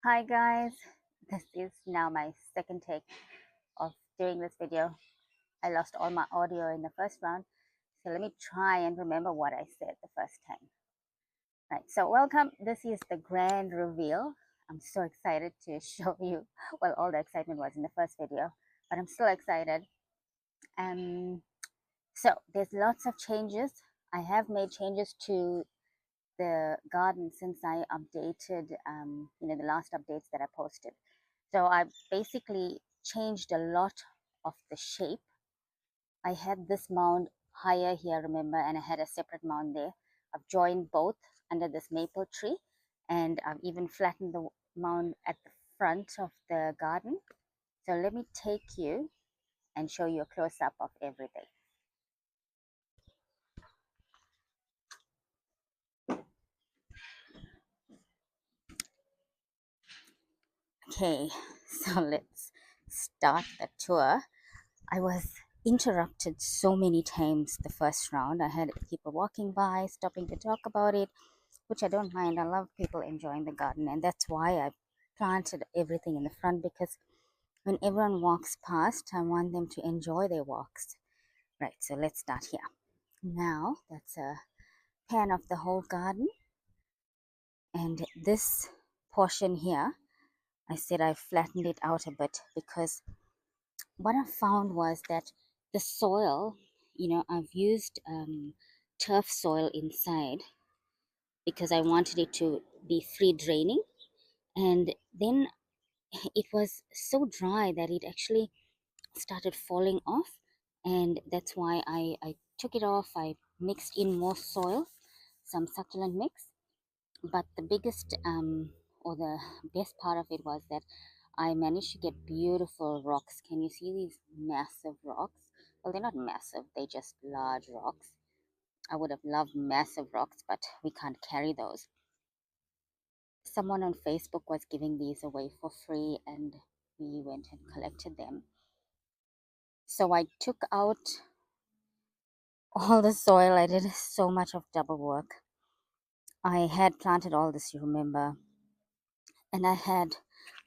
Hi guys, this is now my second take of doing this video. I lost all my audio in the first round, so let me try and remember what I said the first time. Right, so welcome. This is the grand reveal. I'm so excited to show you. Well, all the excitement was in the first video, but I'm still excited. Um, so there's lots of changes. I have made changes to the garden since I updated, the last updates that I posted. So I basically changed a lot of the shape. I had this mound higher here, remember, and I had a separate mound there. I've joined both under this maple tree, and I've even flattened the mound at the front of the garden. So let me take you and show you a close-up of everything. Okay, so let's start the tour. I was interrupted so many times the first round. I had people walking by, stopping to talk about it, which I don't mind. I love people enjoying the garden, and that's why I planted everything in the front, because when everyone walks past, I want them to enjoy their walks. Right, so let's start here. Now, that's a pan of the whole garden, and this portion here, I said I flattened it out a bit because what I found was that the soil, I've used turf soil inside because I wanted it to be free draining. And then it was so dry that it actually started falling off. And that's why I took it off. I mixed in more soil, some succulent mix. But the biggest or the best part of it was that I managed to get beautiful rocks. Can you see these massive rocks? Well, they're not massive, they're just large rocks. I would have loved massive rocks, but we can't carry those. Someone on Facebook was giving these away for free, and we went and collected them. So I took out all the soil. I did so much of double work. I had planted all this, you remember, and I had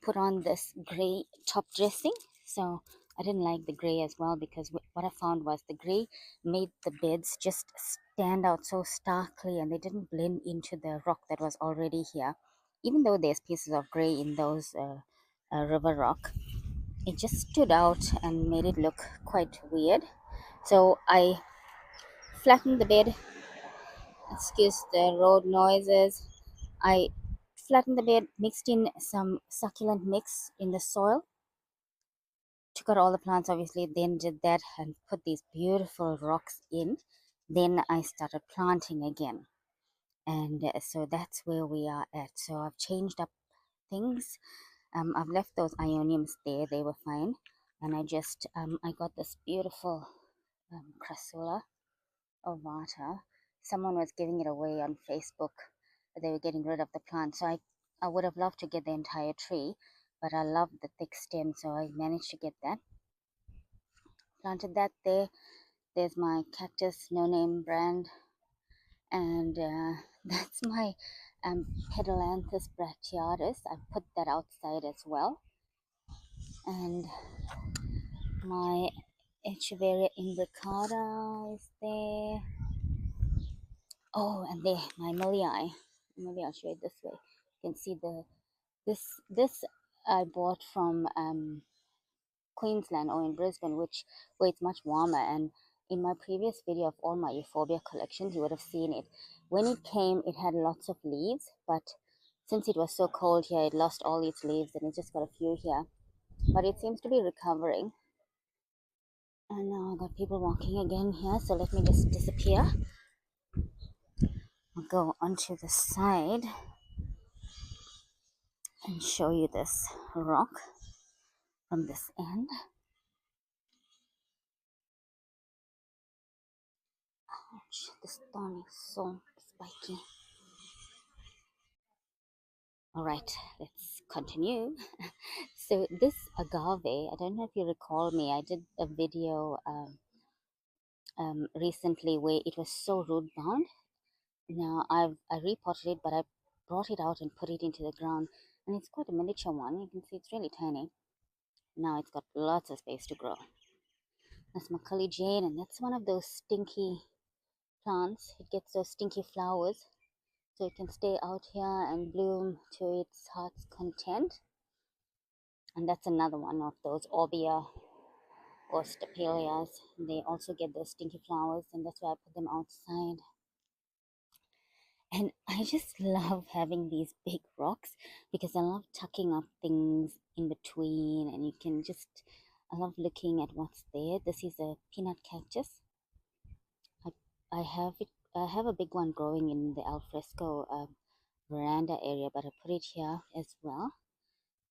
put on this gray top dressing. So I didn't like the gray as well, because what I found was the gray made the beds just stand out so starkly, and they didn't blend into the rock that was already here. Even though there's pieces of gray in those river rock, it just stood out and made it look quite weird. So I flattened the bed. Excuse the road noises. I flattened the bed, mixed in some succulent mix in the soil, took out all the plants obviously, then did that and put these beautiful rocks in. Then I started planting again, and so that's where we are at. So I've changed up things. I've left those ioniums there, they were fine, and I got this beautiful crassula ovata. Someone was giving it away on Facebook. They were getting rid of the plant, so I would have loved to get the entire tree, but I love the thick stem, so I managed to get that. Planted that there. There's my cactus, no name brand, and that's my Pedalanthus bracteatus. I put that outside as well, and my Echeveria imbricata is there. Oh, and there, my Malii. Maybe I'll show it this way. You can see this I bought from Queensland, or in Brisbane, where it's much warmer. And in my previous video of all my euphorbia collections, you would have seen it. When it came, it had lots of leaves, but since it was so cold here, it lost all its leaves, and it just got a few here. But it seems to be recovering. And now I got people walking again here, so let me just disappear. I'll go onto the side and show you this rock from this end. Ouch, this thorn is so spiky. All right, let's continue. So this agave, I don't know if you recall me, I did a video recently where it was so root bound. Now I repotted it, but I brought it out and put it into the ground, and it's quite a miniature one. You can see it's really tiny. Now it's got lots of space to grow. That's Macaulay Jane, and that's one of those stinky plants. It gets those stinky flowers, so it can stay out here and bloom to its heart's content. And that's another one of those Orbia or Stapelias. They also get those stinky flowers, and that's why I put them outside. And I just love having these big rocks because I love tucking up things in between, and you can just, I love looking at what's there. This is a peanut cactus. I, I have it. I have a big one growing in the alfresco veranda area, but I put it here as well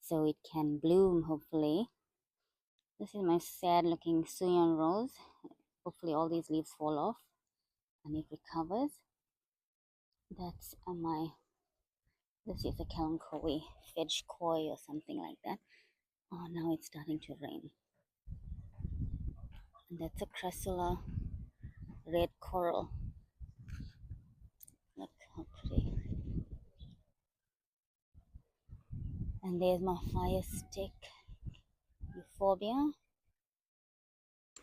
so it can bloom hopefully. This is my sad looking Suyon rose. Hopefully all these leaves fall off and it recovers. That's this is a Kalanchoe, Fedge Koi or something like that. Oh, now it's starting to rain. And that's a Crassula red coral. Look how pretty. And there's my fire stick euphorbia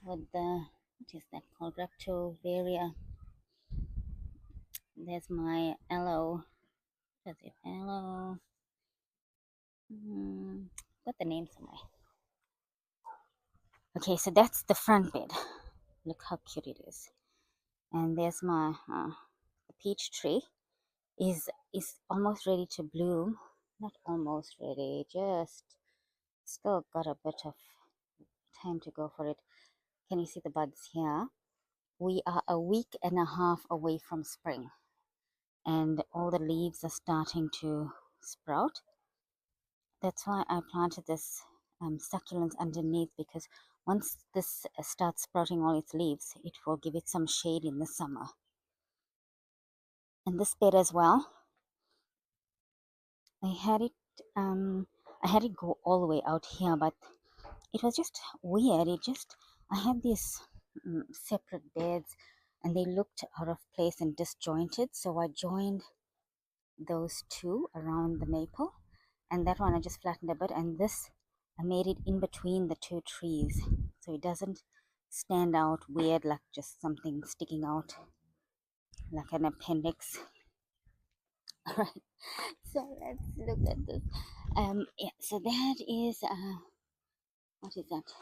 with the, what is that called, Raptovaria. There's my aloe. What's it? Aloe. Got the name somewhere. Okay, so that's the front bed. Look how cute it is. And there's my peach tree. Is almost ready to bloom. Not almost ready, just still got a bit of time to go for it. Can you see the buds here? We are a week and a half away from spring, and all the leaves are starting to sprout. That's why I planted this succulents underneath, because once this starts sprouting all its leaves, it will give it some shade in the summer. And this bed as well, I had it go all the way out here, but it was just weird. I had these separate beds, and they looked out of place and disjointed, so I joined those two around the maple, and that one I just flattened a bit, and this I made it in between the two trees, so it doesn't stand out weird like just something sticking out like an appendix. All right, so let's look at this. Yeah, so that is what is that?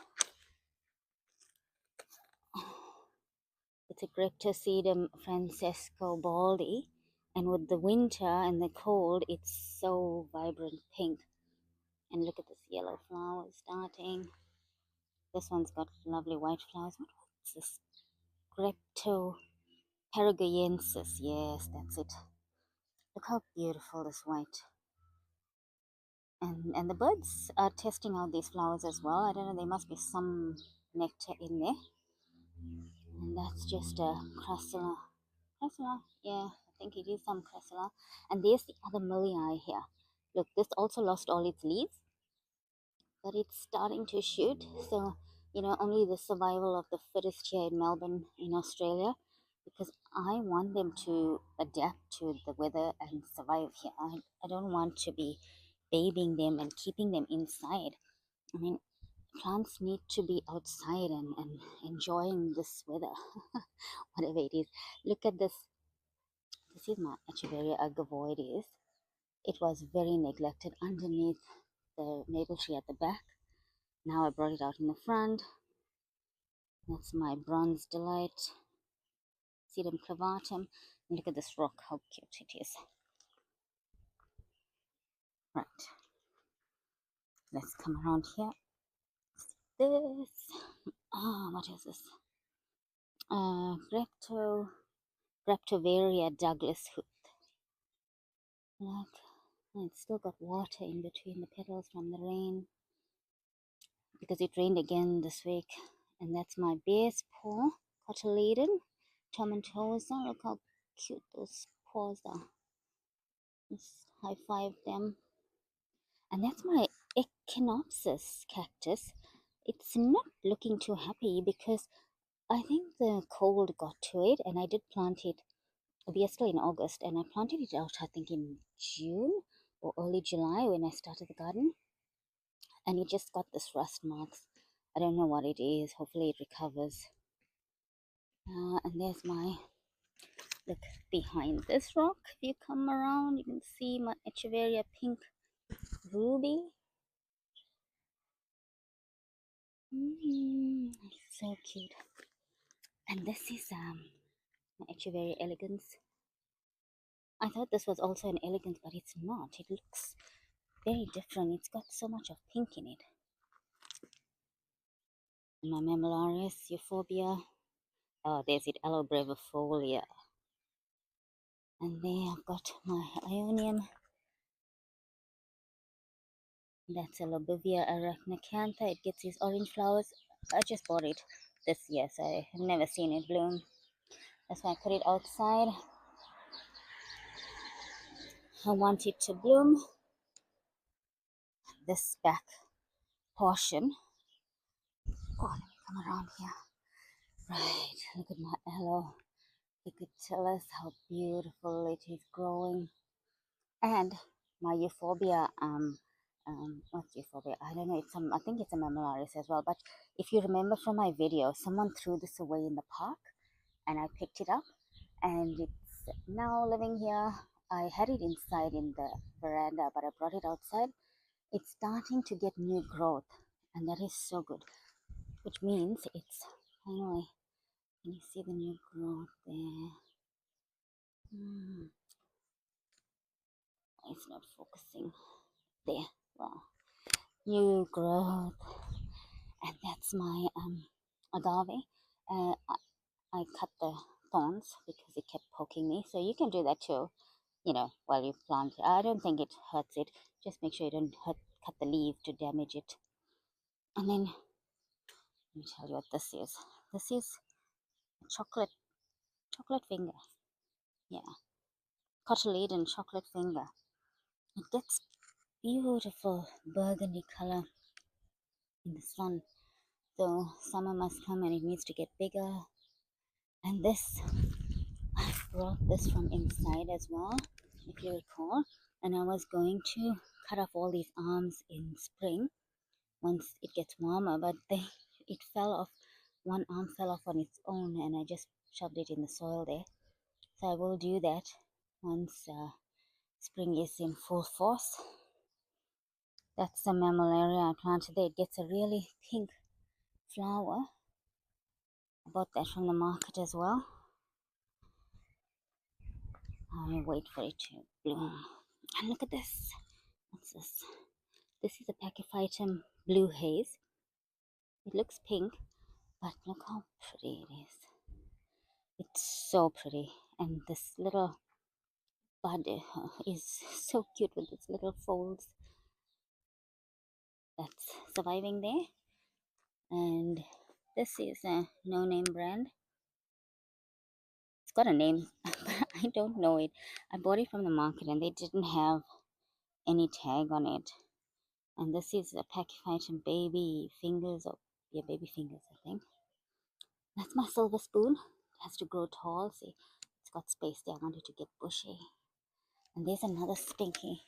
It's a Graptosedum Francesco baldi, and with the winter and the cold, it's so vibrant pink. And look at this yellow flowers starting. This one's got lovely white flowers. What's this? Grapto paraguayensis. Yes, that's it. Look how beautiful this white. And the birds are testing out these flowers as well. I don't know, there must be some nectar in there. And that's just a crassula. Crassula? Yeah, I think it is some crassula. And there's the other milii here. Look, this also lost all its leaves, but it's starting to shoot. So, only the survival of the fittest here in Melbourne, in Australia, because I want them to adapt to the weather and survive here. I don't want to be babying them and keeping them inside. I mean, plants need to be outside and enjoying this weather, whatever it is. Look at this. This is my Echeveria agavoides. It was very neglected underneath the maple tree at the back. Now I brought it out in the front. That's my bronze delight, sedum clavatum. And look at this rock, how cute it is. Right, let's come around here. This, what is this? Graptovaria Douglas hoot. Look, it's still got water in between the petals from the rain, because it rained again this week. And that's my bear's paw, cotyledon tomentosa. Look how cute those paws are. Let's high five them. And that's my echinopsis cactus. It's not looking too happy because I think the cold got to it, and I did plant it we are still in August, and I planted it out, I think, in June or early July when I started the garden, and it just got this rust marks. I don't know what it is. Hopefully, it recovers. And there's my look behind this rock. If you come around, you can see my Echeveria pink ruby. So cute. And this is my Echeveria elegans. I thought this was also an elegance, but it's not. It looks very different. It's got so much of pink in it. And my Mammillaris euphorbia. Oh, there's it, Aloe brevifolia. And there I've got my Ionium. That's a Lobivia arachnacantha. It gets these orange flowers. I just bought it this year, so I have never seen it bloom. That's why I put it outside. I want it to bloom. This back portion. Oh, let me come around here. Right, look at my aloe. You could tell us how beautiful it is growing. And my euphorbia, what's euphorbia? I don't know. I think it's a Mammillaris as well. But if you remember from my video, someone threw this away in the park, and I picked it up, and it's now living here. I had it inside in the veranda, but I brought it outside. It's starting to get new growth, and that is so good, which means it's finally. Can you see the new growth there? It's not focusing there. Wow, new growth. And that's my agave. I cut the thorns because it kept poking me, so you can do that too, while you plant. I don't think it hurts it. Just make sure you don't cut the leaf to damage it. And then let me tell you what this is. This is a chocolate finger. Yeah, cotyledon chocolate finger. It gets beautiful burgundy color in the sun, so summer must come and it needs to get bigger. And this, I brought this from inside as well, if you recall, and I was going to cut off all these arms in spring once it gets warmer, but it fell off. One arm fell off on its own, and I just shoved it in the soil there. So I will do that once spring is in full force. That's the mammillaria I planted there. It gets a really pink flower. I bought that from the market as well. I wait for it to bloom. And look at this. What's this? This is a Pachyphytum blue haze. It looks pink, but look how pretty it is. It's so pretty. And this little bud is so cute with its little folds that's surviving there. And this is a no-name brand. It's got a name, but I don't know it. I bought it from the market and they didn't have any tag on it. And this is a Pachyphytum baby fingers, or yeah, baby fingers, I think. That's my silver spoon. It has to grow tall. See, it's got space there. I want it to get bushy. And there's another stinky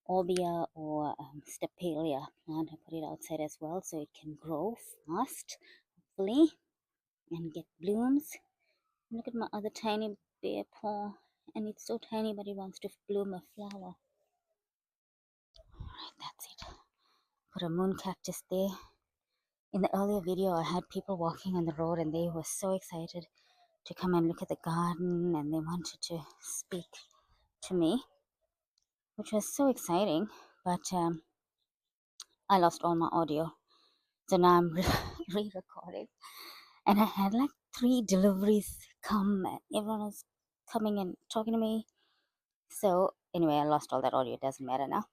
Orbia or Stepalia plant. I put it outside as well so it can grow fast, hopefully, and get blooms. Look at my other tiny bear paw. And it's so tiny, but it wants to bloom a flower. Alright, that's it. Put a moon cactus there. In the earlier video, I had people walking on the road and they were so excited to come and look at the garden, and they wanted to speak to me, which was so exciting. But I lost all my audio, so now I'm re-recording. And I had like 3 deliveries come, and everyone was coming and talking to me. So anyway, I lost all that audio. It doesn't matter now.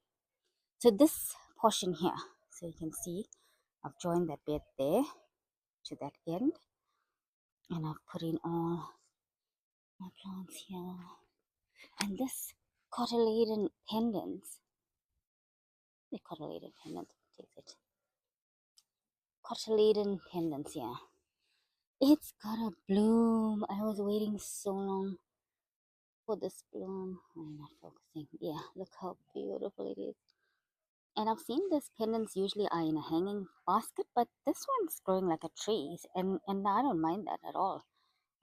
So this portion here, so you can see I've joined that bit there to that end, and I've put in all my plants here. And this cotyledon pendants, the cotyledon pendants, what is it? Cotyledon pendants, yeah. It's got a bloom. I was waiting so long for this bloom. I'm not focusing. Yeah, look how beautiful it is. And I've seen these pendants usually are in a hanging basket, but this one's growing like a tree, and I don't mind that at all.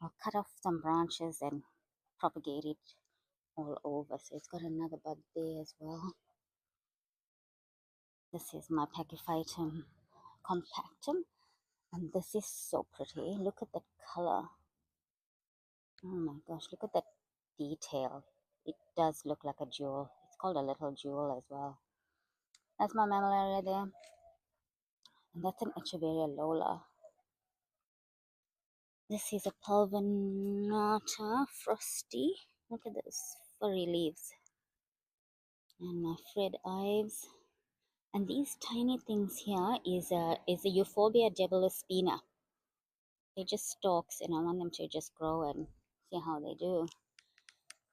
I'll cut off some branches and propagate it all over. So it's got another bud there as well. This is my Pachyphytum compactum, and this is so pretty. Look at that color. Oh my gosh, look at that detail. It does look like a jewel. It's called a little jewel as well. That's my mammillaria there, and that's an Echeveria Lola. This is a Pulvinata Frosty. Look at those furry leaves. And my Fred Ives. And these tiny things here is a Euphorbia Debilospina. They're just stalks, and I want them to just grow and see how they do.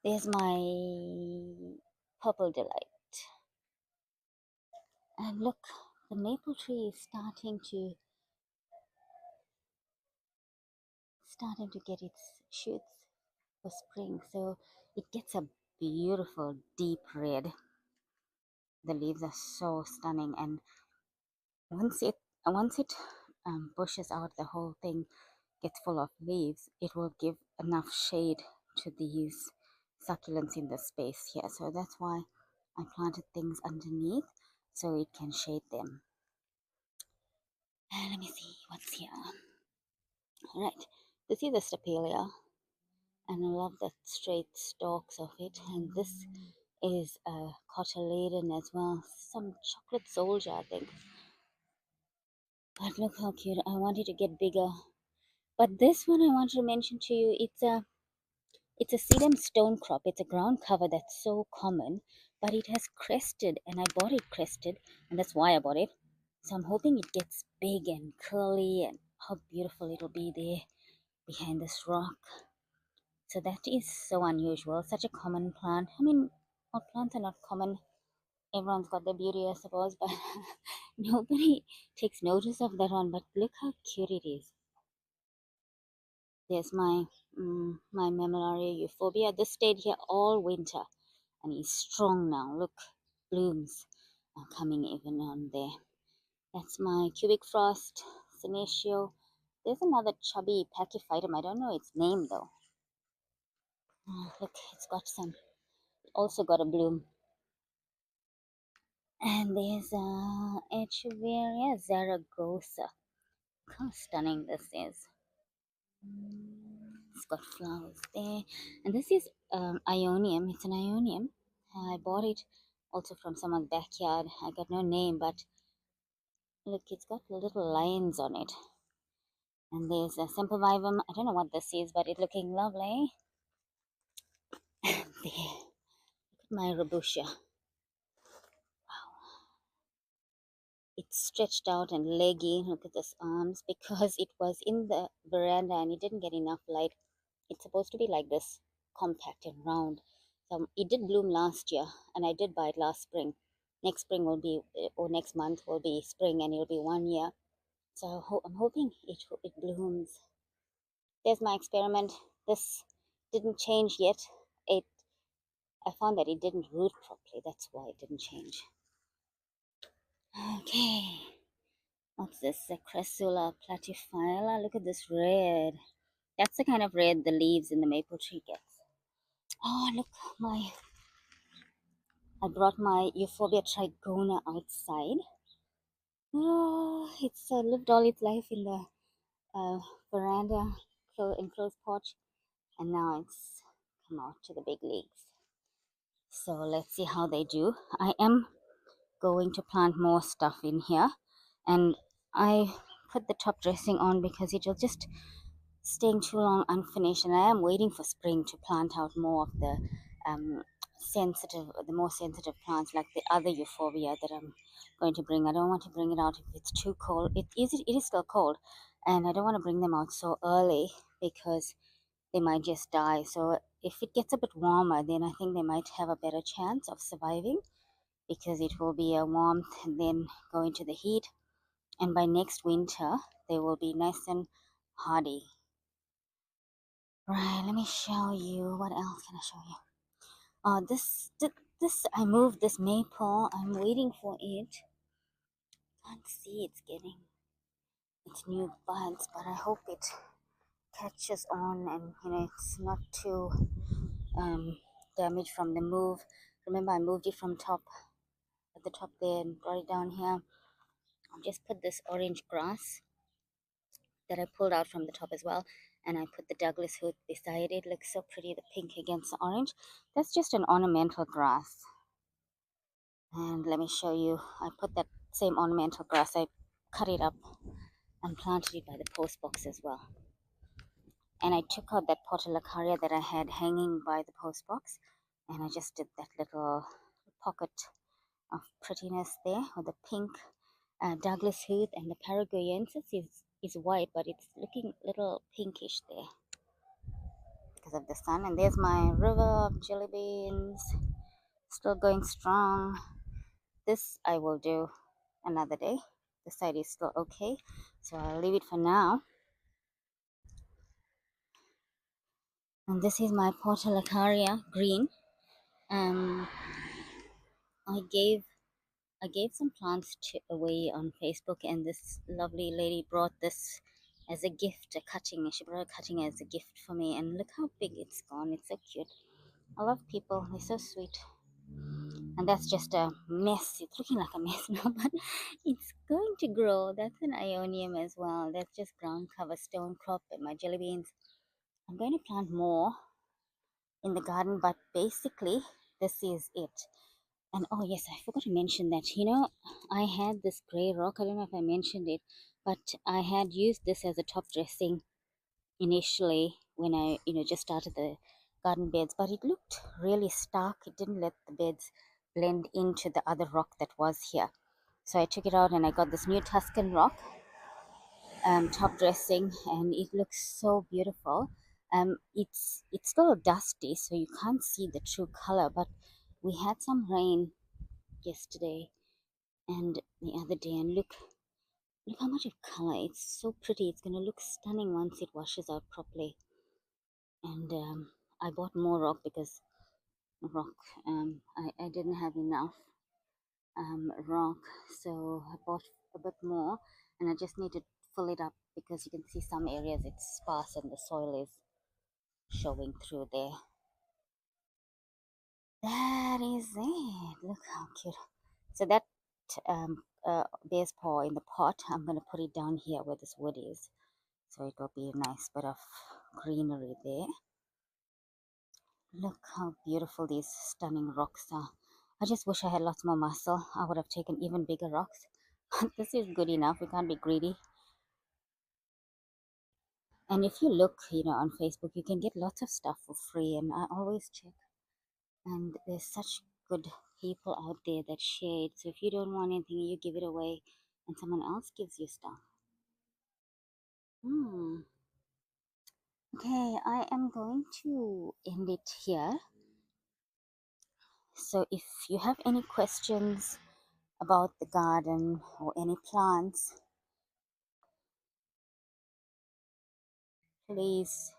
There's my Purple Delight. And look, the maple tree is starting to get its shoots for spring. So it gets a beautiful deep red. The leaves are so stunning, and once it bushes out, the whole thing gets full of leaves. It will give enough shade to these succulents in the space here. So that's why I planted things underneath so it can shade them. And let me see what's here. All right, this is the Stapelia, and I love the straight stalks of it. And this is a cotyledon as well, some chocolate soldier, I think. But look how cute. I want it to get bigger. But this one I want to mention to you, it's a sedum stone crop. It's a ground cover that's so common, but it has crested, and I bought it crested, and that's why I bought it. So I'm hoping it gets big and curly, and how beautiful it'll be there behind this rock. So that is so unusual, such a common plant. I mean, all plants are not common. Everyone's got their beauty, I suppose, but nobody takes notice of that one. But look how cute it is. There's my Mammillaria euphorbia. This stayed here all winter, and he's strong now. Look, blooms are coming even on there. That's my cubic frost senecio. There's another chubby pachyphytum. I don't know its name though. Oh, look, it's got some. Also got a bloom. And there's Echeveria Zaragoza. Look how stunning this is. It's got flowers there. And this is Ionium. It's an Ionium. I bought it also from someone's backyard. I got no name, but look, it's got little lines on it. And there's a Sempervivum. I don't know what this is, but it's looking lovely. And there, look at my Robusta. It's stretched out and leggy. Look at this arms, because it was in the veranda and it didn't get enough light. It's supposed to be like this, compact and round. So it did bloom last year, and I did buy it last spring. Next spring will be, or next month will be spring, and it'll be 1 year. So I'm hoping it blooms. There's my experiment. This didn't change yet. I found that it didn't root properly. That's why it didn't change. Okay. What's this? A Cressula platyphylla. Look at this red. That's the kind of red the leaves in the maple tree gets. Oh, look, I brought my Euphorbia trigona outside. Oh, it's lived all its life in the veranda, enclosed porch, and now it's come out to the big leagues. So let's see how they do. I am going to plant more stuff in here, and I put the top dressing on because it will just staying too long unfinished, and I am waiting for spring to plant out more of the um, more sensitive plants, like the other euphorbia that I'm going to bring. I don't want to bring it out if it's too cold. It is still cold, and I don't want to bring them out so early because they might just die. So if it gets a bit warmer, then I think they might have a better chance of surviving, because it will be a warmth and then go into the heat, and by next winter they will be nice and hardy. Right, let me show you. What else can I show you? This I moved this maple. I'm waiting for it. Can't see it's getting its new buds, but I hope it catches on and it's not too um damaged from the move. Remember, I moved it from top at the top there and brought it down here. I just put this orange grass that I pulled out from the top as well, and I put the Douglas hood beside it. Looks so pretty, the pink against the orange. That's just an ornamental grass. And let me show you, I put that same ornamental grass, I cut it up and planted it by the post box as well. And I took out that portulacaria that I had hanging by the post box, and I just did that little pocket of prettiness there with the pink Douglas hood, and the Paraguayensis is white, but it's looking a little pinkish there because of the sun. And there's my river of jelly beans, still going strong. This I will do another day. The side is still okay, so I'll leave it for now. And this is my portulacaria green. um I gave some plants away on Facebook, and this lovely lady brought this as a gift, a cutting. She brought a cutting as a gift for me, and look how big it's gone. It's so cute. I love people, they're so sweet. And that's just a mess. It's looking like a mess now, but it's going to grow. That's an ionium as well. That's just ground cover stone crop and my jelly beans. I'm going to plant more in the garden, but basically this is it. And oh yes, I forgot to mention that, I had this gray rock. I don't know if I mentioned it, but I had used this as a top dressing initially when I, just started the garden beds, but it looked really stark. It didn't let the beds blend into the other rock that was here. So I took it out and I got this new Tuscan rock top dressing, and it looks so beautiful. It's still dusty, so you can't see the true color, but we had some rain yesterday and the other day, and look how much of color. It's so pretty. It's gonna look stunning once it washes out properly. And I bought more rock because rock I didn't have enough rock, so I bought a bit more, and I just need to fill it up because you can see some areas it's sparse and the soil is showing through there. That is it. Look how cute. So that bear's paw in the pot, I'm gonna put it down here where this wood is, so it will be a nice bit of greenery there. Look how beautiful these stunning rocks are. I just wish I had lots more muscle. I would have taken even bigger rocks. This is good enough. We can't be greedy. And if you look, on Facebook, you can get lots of stuff for free, and I always check. And there's such good people out there that share it. So if you don't want anything, you give it away, and someone else gives you stuff. Hmm. Okay, I am going to end it here. So if you have any questions about the garden or any plants, please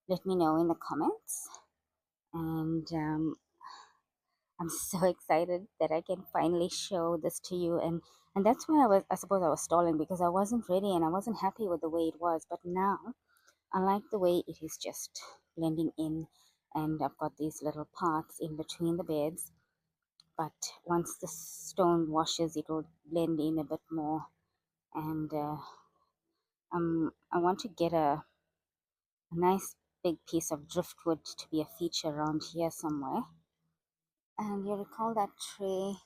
let me know in the comments. And I'm so excited that I can finally show this to you. And that's why I suppose I was stalling, because I wasn't ready and I wasn't happy with the way it was. But now I like the way it is just blending in, and I've got these little parts in between the beds. But once the stone washes, it will blend in a bit more. And I want to get a nice big piece of driftwood to be a feature around here somewhere. And you recall that tray?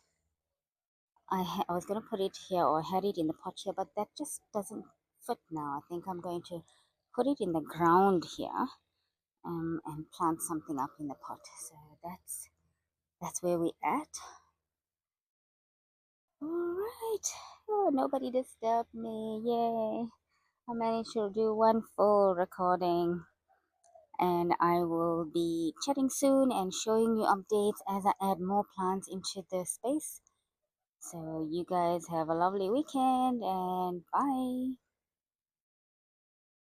I was going to put it here, or I had it in the pot here, but that just doesn't fit now. I think I'm going to put it in the ground here, and plant something up in the pot. So that's where we at. All right. Oh, nobody disturbed me. Yay. I managed to do one full recording, and I will be chatting soon and showing you updates as I add more plants into the space. So you guys have a lovely weekend, and bye.